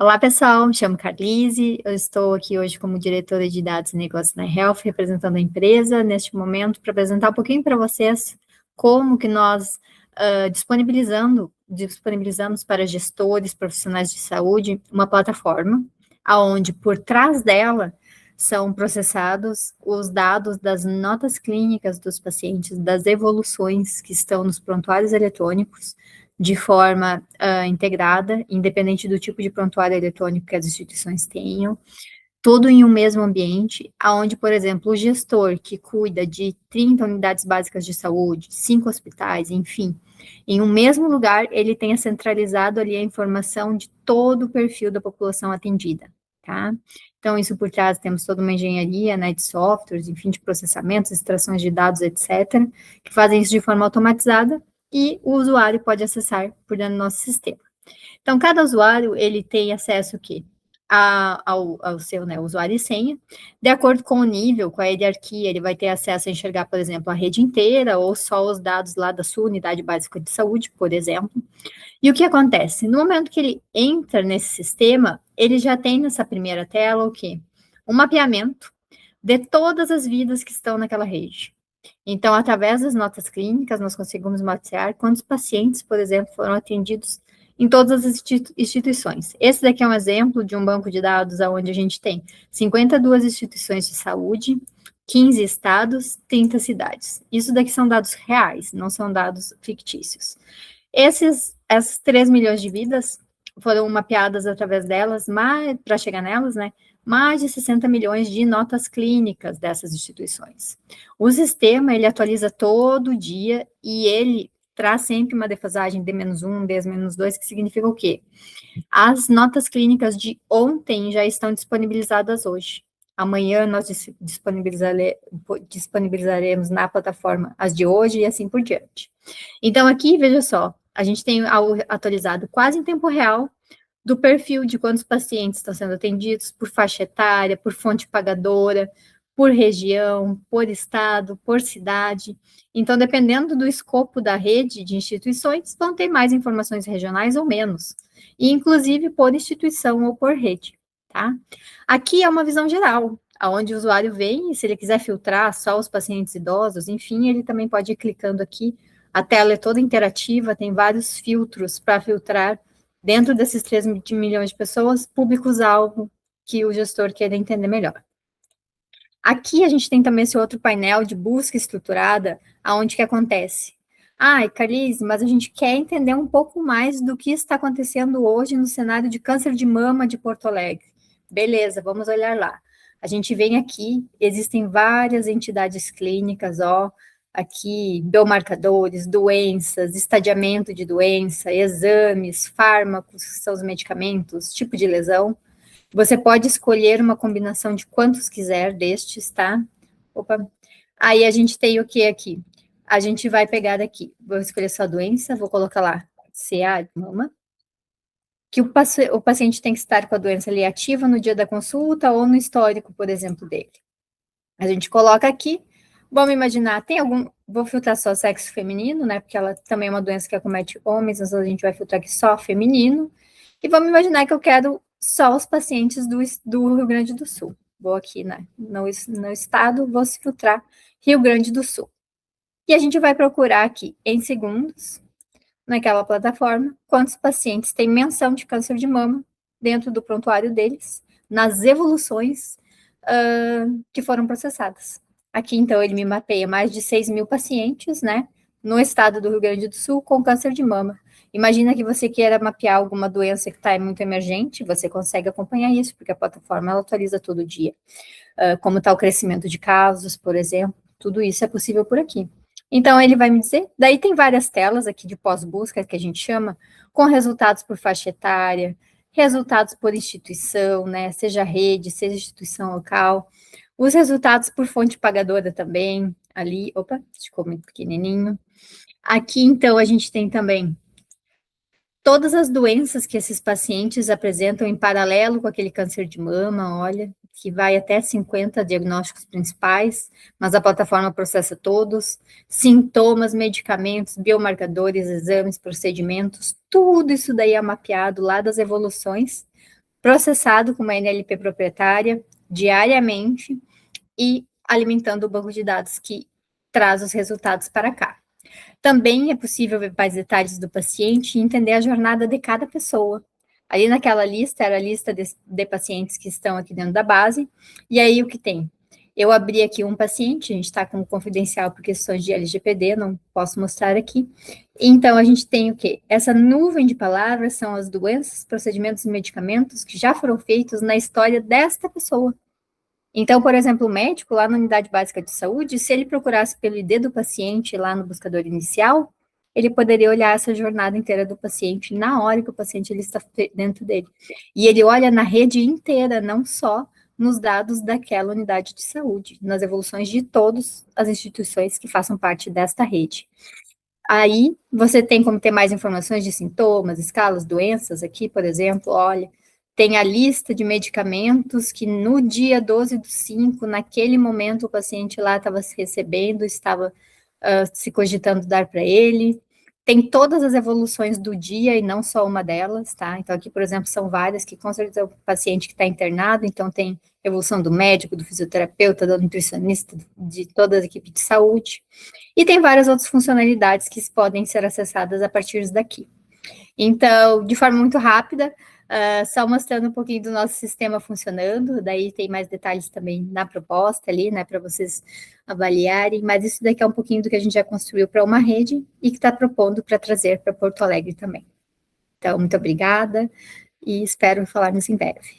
Olá, pessoal. Me chamo Carlise. Eu estou aqui hoje como diretora de dados e negócios na Health, representando a empresa neste momento para apresentar um pouquinho para vocês como que nós disponibilizamos para gestores, profissionais de saúde, uma plataforma aonde por trás dela são processados os dados das notas clínicas dos pacientes, das evoluções que estão nos prontuários eletrônicos, de forma integrada, independente do tipo de prontuário eletrônico que as instituições tenham, tudo em um mesmo ambiente, aonde, por exemplo, o gestor que cuida de 30 unidades básicas de saúde, 5 hospitais, enfim, em um mesmo lugar, ele tenha centralizado ali a informação de todo o perfil da população atendida, tá? Então, isso por trás, temos toda uma engenharia, né, de softwares, enfim, de processamentos, extrações de dados, etc., que fazem isso de forma automatizada, e o usuário pode acessar por dentro do nosso sistema. Então, cada usuário, ele tem acesso o quê? Ao seu, né, usuário e senha, de acordo com o nível, com a hierarquia, ele vai ter acesso a enxergar, por exemplo, a rede inteira ou só os dados lá da sua unidade básica de saúde, por exemplo. E o que acontece? No momento que ele entra nesse sistema, ele já tem nessa primeira tela o quê? Um mapeamento de todas as vidas que estão naquela rede. Então, através das notas clínicas, nós conseguimos mapear quantos pacientes, por exemplo, foram atendidos em todas as instituições. Esse daqui é um exemplo de um banco de dados onde a gente tem 52 instituições de saúde, 15 estados, 30 cidades. Isso daqui são dados reais, não são dados fictícios. Essas 3 milhões de vidas foram mapeadas através delas, para chegar nelas, né? Mais de 60 milhões de notas clínicas dessas instituições. O sistema, ele atualiza todo dia e ele traz sempre uma defasagem D-1, D-2, que significa o quê? As notas clínicas de ontem já estão disponibilizadas hoje. Amanhã nós disponibilizaremos na plataforma as de hoje e assim por diante. Então, aqui, veja só, a gente tem algo atualizado quase em tempo real do perfil de quantos pacientes estão sendo atendidos por faixa etária, por fonte pagadora, por região, por estado, por cidade. Então, dependendo do escopo da rede de instituições, vão ter mais informações regionais ou menos, e inclusive por instituição ou por rede, tá? Aqui é uma visão geral, aonde o usuário vem e se ele quiser filtrar só os pacientes idosos, enfim, ele também pode ir clicando aqui. A tela é toda interativa, tem vários filtros para filtrar dentro desses 3 milhões de pessoas, públicos-alvo que o gestor quer entender melhor. Aqui a gente tem também esse outro painel de busca estruturada, aonde que acontece? Carlise, mas a gente quer entender um pouco mais do que está acontecendo hoje no cenário de câncer de mama de Porto Alegre. Beleza, vamos olhar lá. A gente vem aqui, existem várias entidades clínicas, aqui biomarcadores, doenças, estadiamento de doença, exames, fármacos, que são os medicamentos, tipo de lesão. Você pode escolher uma combinação de quantos quiser destes, tá? Opa. Aí a gente tem o que aqui? A gente vai pegar daqui, vou escolher só a doença, vou colocar lá CA de mama, que o paciente tem que estar com a doença ali ativa no dia da consulta ou no histórico, por exemplo, dele. A gente coloca aqui, vamos imaginar, vou filtrar só sexo feminino, né, porque ela também é uma doença que acomete homens, então a gente vai filtrar aqui só feminino, e vamos imaginar que eu quero só os pacientes do Rio Grande do Sul. Vou aqui, né, no estado, vou filtrar Rio Grande do Sul. E a gente vai procurar aqui, em segundos, naquela plataforma, quantos pacientes têm menção de câncer de mama dentro do prontuário deles, nas evoluções que foram processadas. Aqui, então, ele me mapeia mais de 6 mil pacientes, né, no estado do Rio Grande do Sul com câncer de mama. Imagina que você queira mapear alguma doença que está muito emergente, você consegue acompanhar isso, porque a plataforma ela atualiza todo dia. Como está o crescimento de casos, por exemplo, tudo isso é possível por aqui. Então, ele vai me dizer, daí tem várias telas aqui de pós-busca, que a gente chama, com resultados por faixa etária, resultados por instituição, né, seja rede, seja instituição local, os resultados por fonte pagadora também, ali, opa, ficou muito pequenininho. Aqui, então, a gente tem também todas as doenças que esses pacientes apresentam em paralelo com aquele câncer de mama, olha, que vai até 50 diagnósticos principais, mas a plataforma processa todos, sintomas, medicamentos, biomarcadores, exames, procedimentos, tudo isso daí é mapeado lá das evoluções processado com uma NLP proprietária diariamente e alimentando o banco de dados que traz os resultados para cá. Também é possível ver mais detalhes do paciente e entender a jornada de cada pessoa. Ali naquela lista, era a lista de pacientes que estão aqui dentro da base, e aí o que tem? Eu abri aqui um paciente, a gente está como confidencial por questões de LGPD, não posso mostrar aqui. Então, a gente tem o quê? Essa nuvem de palavras são as doenças, procedimentos e medicamentos que já foram feitos na história desta pessoa. Então, por exemplo, o médico, lá na unidade básica de saúde, se ele procurasse pelo ID do paciente lá no buscador inicial, ele poderia olhar essa jornada inteira do paciente na hora que o paciente ele está dentro dele. E ele olha na rede inteira, não só nos dados daquela unidade de saúde, nas evoluções de todas as instituições que façam parte desta rede. Aí, você tem como ter mais informações de sintomas, escalas, doenças aqui, por exemplo, olha, tem a lista de medicamentos que no dia 12/5, naquele momento, o paciente lá estava se recebendo, estava se cogitando dar para ele. Tem todas as evoluções do dia e não só uma delas, tá? Então, aqui, por exemplo, são várias que com certeza é o paciente que está internado, então tem evolução do médico, do fisioterapeuta, do nutricionista, de toda a equipe de saúde. E tem várias outras funcionalidades que podem ser acessadas a partir daqui. Então, de forma muito rápida, só mostrando um pouquinho do nosso sistema funcionando, daí tem mais detalhes também na proposta ali, né, para vocês avaliarem, mas isso daqui é um pouquinho do que a gente já construiu para uma rede e que está propondo para trazer para Porto Alegre também. Então, muito obrigada e espero falarmos em breve.